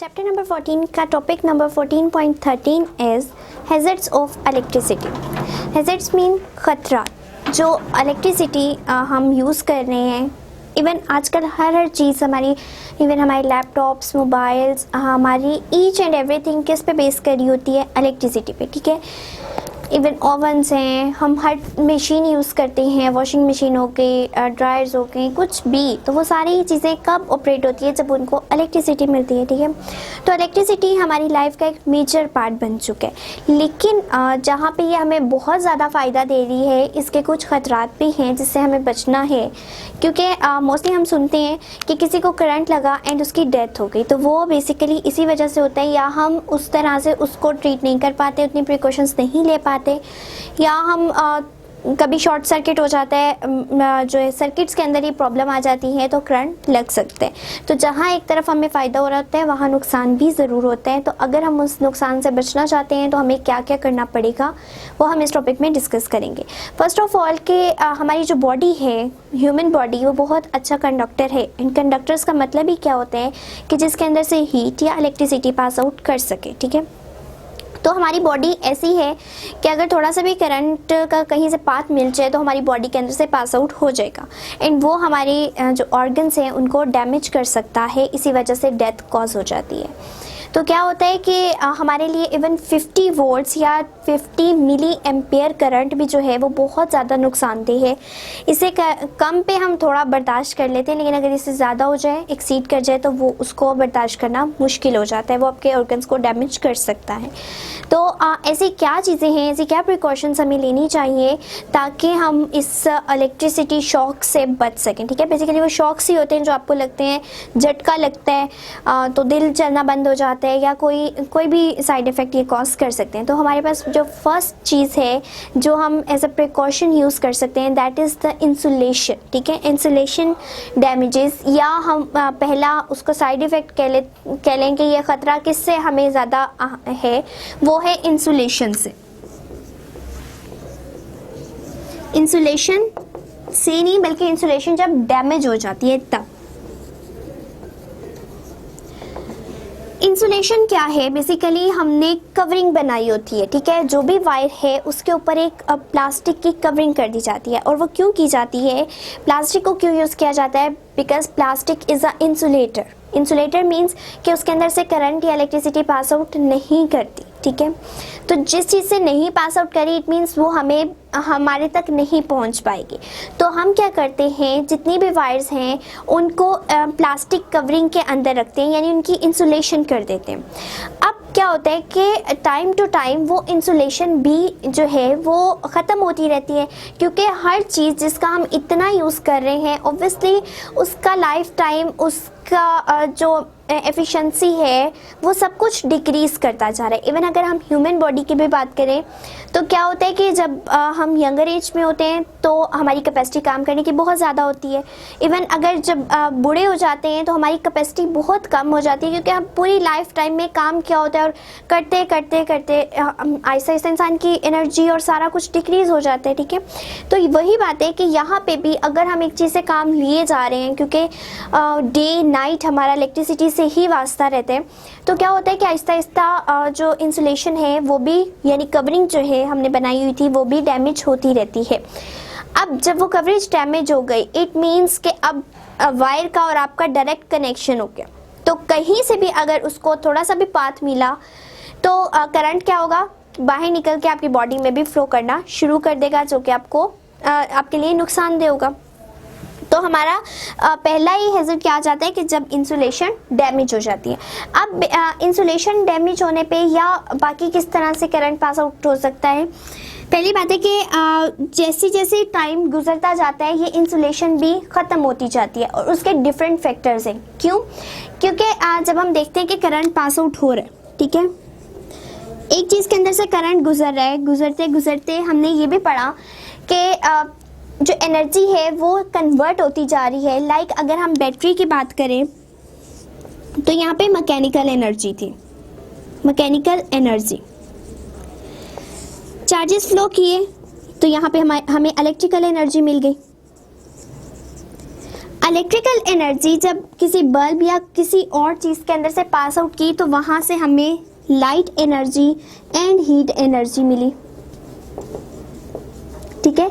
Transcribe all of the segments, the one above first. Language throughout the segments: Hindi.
चैप्टर नंबर 14 का topic number 14.13 is hazards of electricity. Hazards mean खतरा। जो इलेक्ट्रिसिटी हम यूज़ कर रहे हैं, इवन आजकल हर चीज़ हमारी, इवन हमारे लैपटॉप्स, मोबाइल्स, हमारी ईच एंड एवरीथिंग किस पे बेस करी होती है? इलेक्ट्रिसिटी पे, ठीक है। इवन ओवन्स हैं, हम हर मशीन यूज़ करते हैं, वॉशिंग मशीन हो गई, ड्रायर्स हो गई, कुछ भी, तो वो सारी चीज़ें कब ऑपरेट होती है? जब उनको इलेक्ट्रिसिटी मिलती है, ठीक है। तो इलेक्ट्रिसिटी हमारी लाइफ का एक मेजर पार्ट बन चुका है। लेकिन जहाँ पे ये हमें बहुत ज़्यादा फ़ायदा दे रही है, इसके कुछ ख़तरात भी हैं जिससे हमें बचना है। क्योंकि मोस्टली हम सुनते हैं कि किसी को करंट लगा एंड उसकी डेथ हो गई, तो वो बेसिकली इसी वजह से होता है, या हम उस तरह से उसको ट्रीट नहीं कर पाते, उतनी प्रिकॉशंस नहीं ले पाते, या हम कभी शॉर्ट सर्किट हो जाता है, जो है सर्किट्स के अंदर ही प्रॉब्लम आ जाती है, तो करंट लग सकते हैं। तो जहाँ एक तरफ हमें फ़ायदा हो रहा होता है, वहाँ नुकसान भी ज़रूर होता है। तो अगर हम उस नुकसान से बचना चाहते हैं तो हमें क्या क्या करना पड़ेगा, वो हम इस टॉपिक में डिस्कस करेंगे। फर्स्ट ऑफ ऑल कि हमारी जो बॉडी है, ह्यूमन बॉडी, वो बहुत अच्छा कंडक्टर है। एंड कंडक्टर्स का मतलब ही क्या होता है कि जिसके अंदर से हीट या इलेक्ट्रिसिटी पास आउट कर सके, ठीक है। तो हमारी बॉडी ऐसी है कि अगर थोड़ा सा भी करंट का कहीं से पाथ मिल जाए तो हमारी बॉडी के अंदर से पास आउट हो जाएगा, एंड वो हमारी जो ऑर्गन्स हैं उनको डैमेज कर सकता है, इसी वजह से डेथ कॉज हो जाती है। तो क्या होता है कि हमारे लिए इवन 50 वोल्ट्स या 50 मिली एम्पेयर करंट भी जो है वो बहुत ज़्यादा नुकसानदेह है। इसे कम पे हम थोड़ा बर्दाश्त कर लेते हैं, लेकिन अगर इससे ज़्यादा हो जाए, एक्सीड कर जाए, तो वो उसको बर्दाश्त करना मुश्किल हो जाता है, वो आपके ऑर्गन्स को डैमेज कर सकता है। तो ऐसी क्या चीज़ें हैं, ऐसी क्या प्रिकॉशंस हमें लेनी चाहिए ताकि हम इस इलेक्ट्रिसिटी शॉक से बच सकें, ठीक है। बेसिकली वो शॉक्स ही होते हैं जो आपको लगते हैं, झटका लगता है तो दिल चलना बंद हो जाता है, या कोई भी साइड इफ़ेक्ट ये कॉज कर सकते हैं। तो हमारे पास जो फर्स्ट चीज़ है जो हम एज अ प्रिकॉशन यूज़ कर सकते हैं, दैट इज़ द इंसुलेशन, ठीक है। इंसुलेशन डैमेजेस, या हम पहला उसको साइड इफ़ेक्ट कह लें कि ये ख़तरा किससे हमें ज़्यादा है, वो है इंसुलेशन से। इंसुलेशन से नहीं, बल्कि इंसुलेशन जब डैमेज हो जाती है तब। इंसुलेशन क्या है? बेसिकली हमने कवरिंग बनाई होती है, ठीक है। जो भी वायर है उसके ऊपर एक प्लास्टिक की कवरिंग कर दी जाती है। और वो क्यों की जाती है, प्लास्टिक को क्यों यूज़ किया जाता है? Because plastic is a insulator. Insulator means कि उसके अंदर से करंट या इलेक्ट्रिसिटी पास आउट नहीं करती, ठीक है। तो जिस चीज़ से नहीं पास आउट करी, इट मीन्स वो हमारे तक नहीं पहुंच पाएगी। तो हम क्या करते हैं, जितनी भी वायर्स हैं उनको प्लास्टिक कवरिंग के अंदर रखते हैं, यानी उनकी इंसुलेशन कर देते हैं। अब क्या होता है कि टाइम टू टाइम वो इंसुलेशन भी जो है वो ख़त्म होती रहती है, क्योंकि हर चीज़ जिसका हम इतना यूज़ कर रहे हैं, ऑब्वियसली उसका लाइफ टाइम, उसका जो एफिशिएंसी है, वो सब कुछ डिक्रीज़ करता जा रहा है। इवन अगर हम ह्यूमन बॉडी की भी बात करें तो क्या होता है कि जब हम यंगर एज में होते हैं तो हमारी कैपेसिटी काम करने की बहुत ज़्यादा होती है। इवन अगर जब बूढ़े हो जाते हैं तो हमारी कैपेसिटी बहुत कम हो जाती है, क्योंकि हम पूरी लाइफ टाइम में काम किया होता है, और करते करते करते आहिस्ता आहिस्ता इंसान की एनर्जी और सारा कुछ डिक्रीज़ हो जाता है, ठीक है। तो वही बात है कि यहाँ पे भी अगर हम एक चीज़ से काम लिए जा रहे हैं, क्योंकि डे नाइट हमारा इलेक्ट्रिसिटी से ही वास्ता रहते हैं, तो क्या होता है कि आहिस्ता आहिस्ता जो इंसुलेशन है वो भी, यानी कवरिंग जो है हमने बनाई हुई थी, वो भी डैमेज होती रहती है। अब जब वो कवरेज डैमेज हो गई, इट मीन्स कि अब वायर का और आपका डायरेक्ट कनेक्शन हो गया, तो कहीं से भी अगर उसको थोड़ा सा भी पाथ मिला तो करंट क्या होगा, बाहर निकल के आपकी बॉडी में भी फ्लो करना शुरू कर देगा, जो कि आपके लिए नुकसानदेह होगा। तो हमारा पहला ही हैज़र्ड क्या आ जाता है कि जब इंसुलेशन डैमेज हो जाती है। अब इंसुलेशन डैमेज होने पे या बाकी किस तरह से करंट पास आउट हो सकता है? पहली बात है कि जैसे जैसे टाइम गुजरता जाता है ये इंसुलेशन भी ख़त्म होती जाती है, और उसके डिफरेंट फैक्टर्स हैं। क्यों? क्योंकि जब हम देखते हैं कि करंट पास आउट हो रहा है, ठीक है, एक चीज़ के अंदर से करंट गुजर रहा है, गुजरते गुजरते हमने ये भी पढ़ा कि जो एनर्जी है वो कन्वर्ट होती जा रही है। लाइक अगर हम बैटरी की बात करें तो यहाँ पे मैकेनिकल एनर्जी थी, मैकेनिकल एनर्जी, चार्जेस फ्लो किए तो यहाँ पे हमें इलेक्ट्रिकल एनर्जी मिल गई। इलेक्ट्रिकल एनर्जी जब किसी बल्ब या किसी और चीज़ के अंदर से पास आउट की तो वहाँ से हमें light energy and heat energy मिली, ठीक है।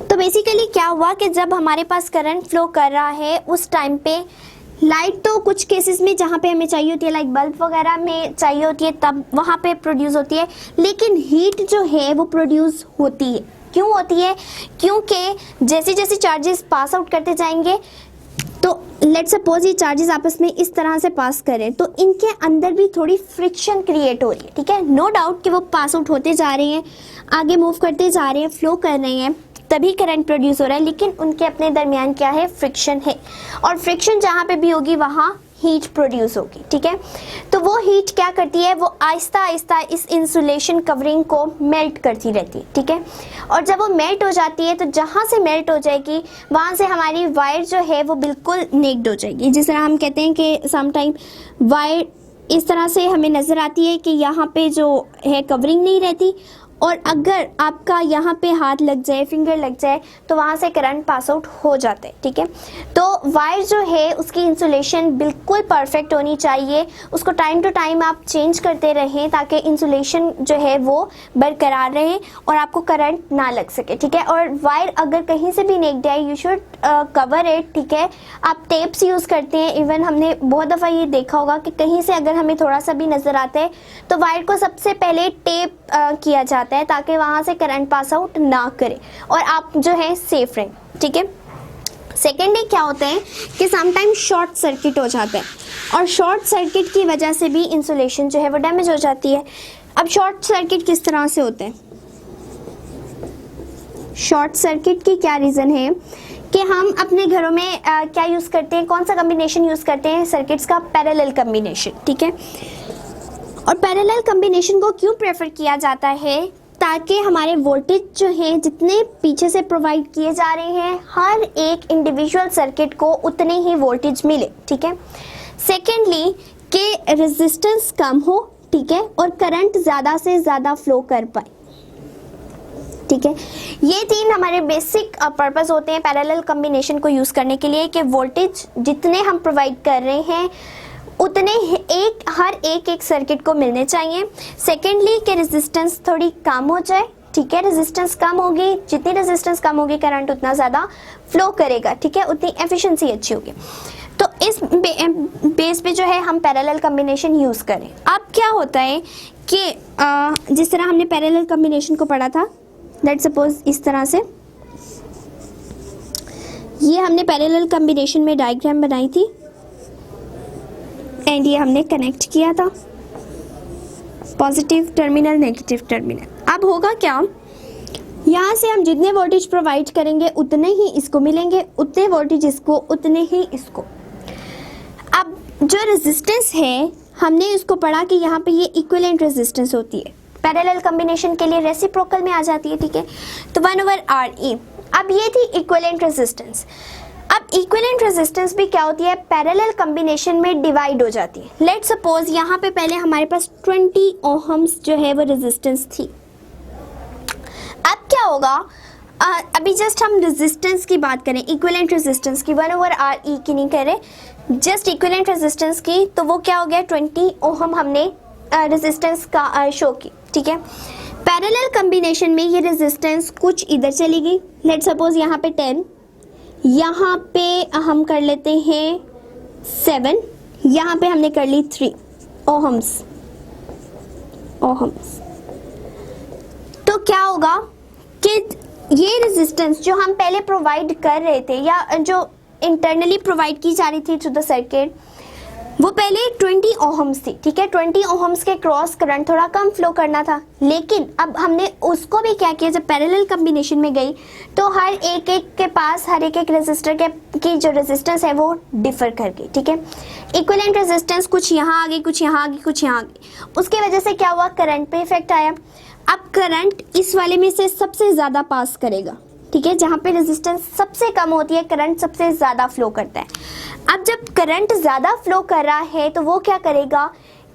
तो बेसिकली क्या हुआ कि जब हमारे पास करंट फ्लो कर रहा है उस टाइम पे लाइट तो कुछ केसेस में जहाँ पे हमें चाहिए होती है, लाइक बल्ब वगैरह में चाहिए होती है, तब वहाँ पे प्रोड्यूस होती है, लेकिन हीट जो है वो प्रोड्यूस होती है। क्यों होती है? क्योंकि जैसे जैसे चार्जेस पास आउट करते जाएंगे, तो लेट्स सपोज ये चार्जेस आपस में इस तरह से पास करें तो इनके अंदर भी थोड़ी फ्रिक्शन क्रिएट हो रही है, ठीक है। नो डाउट कि वो पास आउट होते जा रहे हैं, आगे मूव करते जा रहे हैं, फ्लो कर रहे हैं, तभी करंट प्रोड्यूस हो रहा है, लेकिन उनके अपने दरमियान क्या है? फ्रिक्शन है। और फ्रिक्शन जहाँ पे भी होगी वहाँ हीट प्रोड्यूस होगी, ठीक है। तो वो हीट क्या करती है? वो आहिस्ता आहिस्ता इस इंसुलेशन कवरिंग को मेल्ट करती रहती है, ठीक है। और जब वो मेल्ट हो जाती है तो जहाँ से मेल्ट हो जाएगी वहाँ से हमारी वायर जो है वो बिल्कुल नेक्ड हो जाएगी। जिस तरह हम कहते हैं कि समटाइम वायर इस तरह से हमें नज़र आती है कि यहाँ पे जो है कवरिंग नहीं रहती, और अगर आपका यहाँ पे हाथ लग जाए, फिंगर लग जाए, तो वहाँ से करंट पास आउट हो जाता है, ठीक है। तो वायर जो है उसकी इंसुलेशन बिल्कुल परफेक्ट होनी चाहिए, उसको टाइम टू टाइम आप चेंज करते रहें ताकि इंसुलेशन जो है वो बरकरार रहे और आपको करंट ना लग सके, ठीक है। और वायर अगर कहीं से भी नेक्ड है, यू शुड कवर इट, ठीक है। आप टेप्स यूज़ करते हैं, इवन हमने बहुत दफ़ा ये देखा होगा कि कहीं से अगर हमें थोड़ा सा भी नज़र आता है तो वायर को सबसे पहले टेप किया जाता है ताकि वहाँ से करंट पास आउट ना करे और आप जो है सेफ रहें, ठीक है। सेकेंडली क्या होता है कि समटाइम शॉर्ट सर्किट हो जाता है, और शॉर्ट सर्किट की वजह से भी इंसुलेशन जो है वो डैमेज हो जाती है। अब शॉर्ट सर्किट किस तरह से होते हैं? शॉर्ट सर्किट की क्या रीज़न है कि हम अपने घरों में क्या यूज़ करते हैं, कौन सा कम्बिनेशन यूज़ करते हैं? सर्किट्स का पैरेलल कम्बिनेशन, ठीक है। और पैरेलल कम्बिनेशन को क्यों प्रेफर किया जाता है? ताकि हमारे वोल्टेज जो हैं जितने पीछे से प्रोवाइड किए जा रहे हैं हर एक इंडिविजुअल सर्किट को उतने ही वोल्टेज मिले, ठीक है। सेकेंडली कि रेजिस्टेंस कम हो, ठीक है, और करंट ज़्यादा से ज़्यादा फ्लो कर पाए, ठीक है। ये तीन हमारे बेसिक पर्पस होते हैं पैरेलल कम्बिनेशन को यूज़ करने के लिए कि वोल्टेज जितने हम प्रोवाइड कर रहे हैं उतने हर एक सर्किट को मिलने चाहिए। सेकेंडली कि रेजिस्टेंस थोड़ी कम हो जाए, ठीक है। रेजिस्टेंस कम होगी, जितनी रेजिस्टेंस कम होगी करंट उतना ज़्यादा फ्लो करेगा, ठीक है, उतनी एफिशिएंसी अच्छी होगी। तो इस बेस पे जो है हम पैरेलल कम्बिनेशन यूज़ करें। अब क्या होता है कि जिस तरह हमने पैरेलल कम्बिनेशन को पढ़ा था, लेट्स सपोज इस तरह से ये हमने पैरेलल कम्बिनेशन में डायग्राम बनाई थी एंड ये हमने कनेक्ट किया था, पॉजिटिव टर्मिनल, नेगेटिव टर्मिनल। अब होगा क्या, यहाँ से हम जितने वोल्टेज प्रोवाइड करेंगे उतने ही इसको मिलेंगे, उतने वोल्टेज इसको, उतने ही इसको। अब जो रेजिस्टेंस है हमने इसको पढ़ा कि यहाँ पे ये इक्विवेलेंट रेजिस्टेंस होती है, पैरेलल कम्बिनेशन के लिए रेसिप्रोकल में आ जाती है, ठीक है। तो 1/RE। अब ये थी इक्विवेलेंट रेजिस्टेंस। अब इक्विवेलेंट रेजिस्टेंस भी क्या होती है? पैरेलल कम्बिनेशन में डिवाइड हो जाती है। लेट्स सपोज यहाँ पे पहले हमारे पास 20 ओहम्स जो है वो रेजिस्टेंस थी। अब क्या होगा, अभी जस्ट हम रेजिस्टेंस की बात करें, इक्विवेलेंट रेजिस्टेंस की, 1/RE की नहीं करें, जस्ट इक्विवेलेंट रेजिस्टेंस की, तो वो क्या हो गया, 20 ओहम हमने रेजिस्टेंस का शो की, ठीक है। पैरेलल कम्बिनेशन में ये रेजिस्टेंस कुछ इधर चली गई, लेट्स सपोज यहाँ पे 10, यहाँ पे हम कर लेते हैं 7, यहाँ पे हमने कर ली 3 ओहम्स। तो क्या होगा कि ये रेजिस्टेंस जो हम पहले प्रोवाइड कर रहे थे या जो इंटरनली प्रोवाइड की जा रही थी टू द सर्किट, वो पहले 20 ओहम्स थी, ठीक है। 20 ओहम्स के क्रॉस करंट थोड़ा कम फ्लो करना था, लेकिन अब हमने उसको भी क्या किया, जब पैरेलल कम्बिनेशन में गई तो हर एक के पास हर एक रेजिस्टर की जो रेजिस्टेंस है वो डिफर कर गई, ठीक है। इक्विवेलेंट रेजिस्टेंस कुछ यहाँ आ गई, कुछ यहाँ आ गई, कुछ यहाँ आ गई, उसके वजह से क्या हुआ, करंट पे इफेक्ट आया। अब करंट इस वाले में से सबसे ज़्यादा पास करेगा, ठीक है, जहाँ पे रेजिस्टेंस सबसे कम होती है करंट सबसे ज़्यादा फ्लो करता है। अब जब करंट ज़्यादा फ्लो कर रहा है तो वो क्या करेगा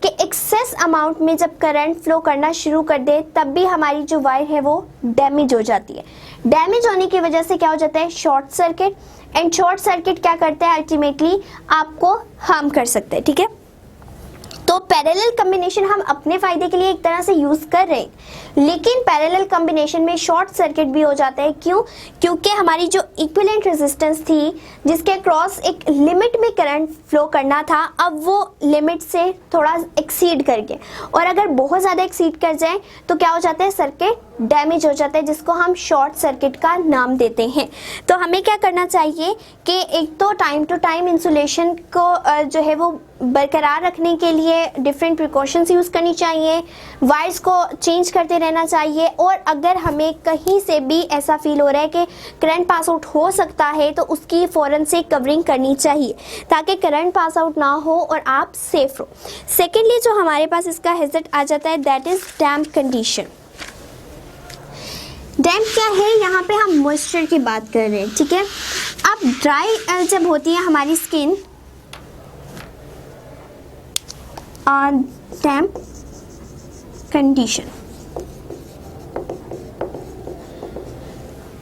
कि एक्सेस अमाउंट में जब करंट फ्लो करना शुरू कर दे तब भी हमारी जो वायर है वो डैमेज हो जाती है। डैमेज होने की वजह से क्या हो जाता है, short circuit, and short circuit क्या करता है, अल्टीमेटली आपको हार्म कर सकता है, ठीक है। तो पैरेलल कॉम्बिनेशन हम अपने फायदे के लिए एक तरह से यूज कर रहे हैं, लेकिन पैरेलल कॉम्बिनेशन में शॉर्ट सर्किट भी हो जाता है। क्यों? क्योंकि हमारी जो इक्विवेलेंट रेजिस्टेंस थी जिसके क्रॉस एक लिमिट में करंट फ्लो करना था, अब वो लिमिट से थोड़ा एक्सीड कर गए, और अगर बहुत ज़्यादा एक्सीड कर जाए तो क्या हो जाता है, सर्किट डैमेज हो जाता है, जिसको हम शॉर्ट सर्किट का नाम देते हैं। तो हमें क्या करना चाहिए कि एक तो टाइम टू टाइम इंसुलेशन को जो है वो बरकरार रखने के लिए डिफरेंट प्रिकॉशंस यूज़ करनी चाहिए, वायर्स को चेंज करते रहना चाहिए, और अगर हमें कहीं से भी ऐसा फील हो रहा है कि करंट पास आउट हो सकता है तो उसकी फ़ौरन से कवरिंग करनी चाहिए ताकि करंट पास आउट ना हो और आप सेफ रहो। सेकेंडली जो हमारे पास इसका हैज़र्ड आ जाता है, दैट इज़ डैम्प कंडीशन। डैम्प क्या है, यहाँ पे हम मॉइस्चर की बात कर रहे हैं, ठीक है। अब ड्राई जब होती है हमारी स्किन, डैम्प कंडीशन।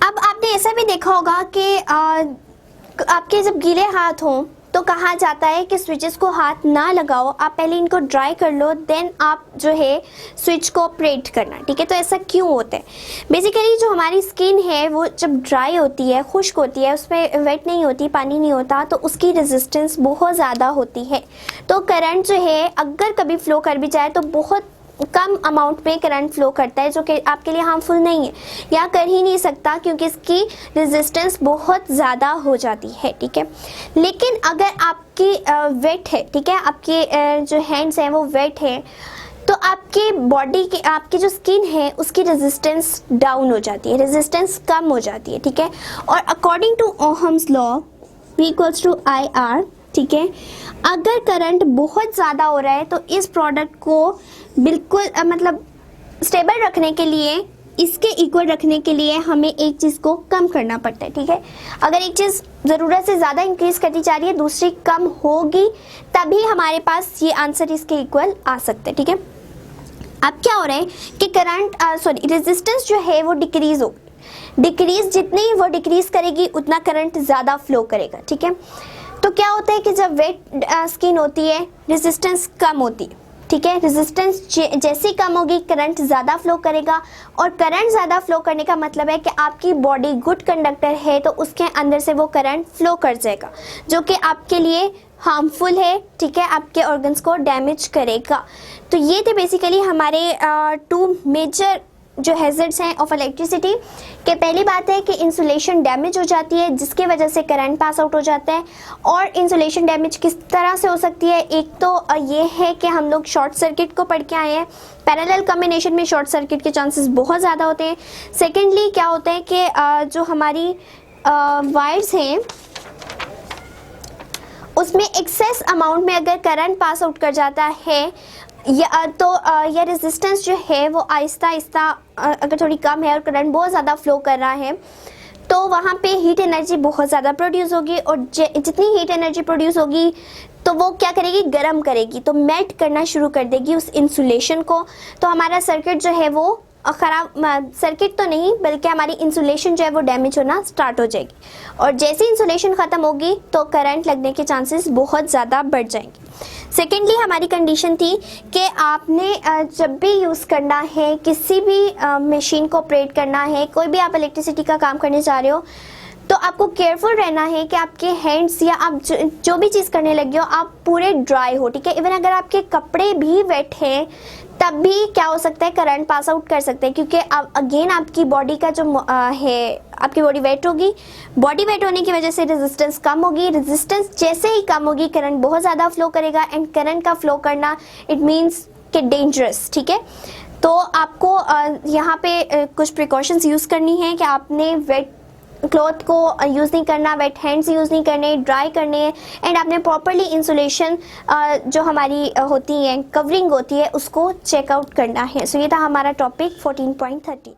अब आपने ऐसा भी देखा होगा कि आपके जब गीले हाथ हों तो कहा जाता है कि स्विचेस को हाथ ना लगाओ, आप पहले इनको ड्राई कर लो, देन आप जो है स्विच को ऑपरेट करना, ठीक है। तो ऐसा क्यों होता है? बेसिकली जो हमारी स्किन है वो जब ड्राई होती है, खुश्क होती है, उसमें वेट नहीं होती, पानी नहीं होता, तो उसकी रेजिस्टेंस बहुत ज़्यादा होती है। तो करंट जो है अगर कभी फ्लो कर भी जाए तो बहुत कम अमाउंट में करंट फ्लो करता है, जो कि आपके लिए हार्मफुल नहीं है या कर ही नहीं सकता, क्योंकि इसकी रेजिस्टेंस बहुत ज़्यादा हो जाती है, ठीक है। लेकिन अगर आपकी वेट है, ठीक है, आपके जो हैंड्स हैं वो वेट है, तो आपके बॉडी की, आपकी जो स्किन है उसकी रेजिस्टेंस डाउन हो जाती है, रेजिस्टेंस कम हो जाती है, ठीक है। और according to Ohm's law, V equals to IR, ठीक है, अगर करंट बहुत ज़्यादा हो रहा है तो इस प्रोडक्ट को बिल्कुल मतलब स्टेबल रखने के लिए, इसके इक्वल रखने के लिए हमें एक चीज़ को कम करना पड़ता है, ठीक है। अगर एक चीज़ ज़रूरत से ज़्यादा इंक्रीज करती जा रही है, दूसरी कम होगी, तभी हमारे पास ये आंसर इसके इक्वल आ सकते हैं, ठीक है। अब क्या हो रहा है कि करंट रेजिस्टेंस जो है वो डिक्रीज हो, डिक्रीज जितनी वो डिक्रीज करेगी उतना करंट ज़्यादा फ्लो करेगा, ठीक है। तो क्या होता है कि जब वेट स्किन होती है रेजिस्टेंस कम होती है, ठीक है। रेजिस्टेंस जैसे कम होगी करंट ज़्यादा फ्लो करेगा, और करंट ज़्यादा फ्लो करने का मतलब है कि आपकी बॉडी गुड कंडक्टर है तो उसके अंदर से वो करंट फ्लो कर जाएगा, जो कि आपके लिए हार्मफुल है, ठीक है, आपके ऑर्गन्स को डैमेज करेगा। तो ये थे बेसिकली हमारे 2 मेजर जो हैज़र्ड्स हैं ऑफ इलेक्ट्रिसिटी। कि पहली बात है कि इंसुलेशन डैमेज हो जाती है जिसकी वजह से करंट पास आउट हो जाता है। और इंसुलेशन डैमेज किस तरह से हो सकती है, एक तो ये है कि हम लोग शॉर्ट सर्किट को पढ़ के आए हैं, पैरेलल कॉम्बिनेशन में शॉर्ट सर्किट के चांसेस बहुत ज़्यादा होते हैं। सेकेंडली क्या होता है कि जो हमारी वायर्स हैं उसमें एक्सेस अमाउंट में अगर करंट पास आउट कर जाता है या रेजिस्टेंस जो है वो आहिस्ता आहिस्ता अगर थोड़ी कम है और करंट बहुत ज़्यादा फ्लो कर रहा है, तो वहाँ पे हीट एनर्जी बहुत ज़्यादा प्रोड्यूस होगी, और जितनी हीट एनर्जी प्रोड्यूस होगी तो वो क्या करेगी, गर्म करेगी, तो मेल्ट करना शुरू कर देगी उस इंसुलेशन को। तो हमारा सर्किट जो है वो ख़राब, सर्किट तो नहीं बल्कि हमारी इंसुलेशन जो है वो डैमेज होना स्टार्ट हो जाएगी, और जैसे इंसुलेशन ख़त्म होगी तो करंट लगने के चांसेस बहुत ज़्यादा बढ़ जाएंगे। सेकेंडली हमारी कंडीशन थी कि आपने जब भी यूज़ करना है, किसी भी मशीन को ऑपरेट करना है, कोई भी आप इलेक्ट्रिसिटी का काम करने जा रहे हो, तो आपको केयरफुल रहना है कि आपके हैंड्स या आप जो भी चीज़ करने लगे हो आप पूरे ड्राई हो, ठीक है। इवन अगर आपके कपड़े भी वेट हैं तब भी क्या हो सकता है, करंट पास आउट कर सकते हैं, क्योंकि अगेन आपकी बॉडी का जो है, आपकी बॉडी वेट होगी, बॉडी वेट होने की वजह से रेजिस्टेंस कम होगी, रेजिस्टेंस जैसे ही कम होगी करंट बहुत ज़्यादा फ्लो करेगा, एंड करंट का फ्लो करना इट मीन्स कि डेंजरस, ठीक है। तो आपको यहाँ पे कुछ प्रिकॉशंस यूज़ करनी है कि आपने वेट क्लॉथ को यूज़ नहीं करना, वेट हैंड्स यूज़ नहीं करने, ड्राई करने हैं, एंड आपने प्रॉपरली इंसुलेशन जो हमारी होती है, कवरिंग होती है, उसको चेकआउट करना है। सो ये था हमारा टॉपिक 14.30।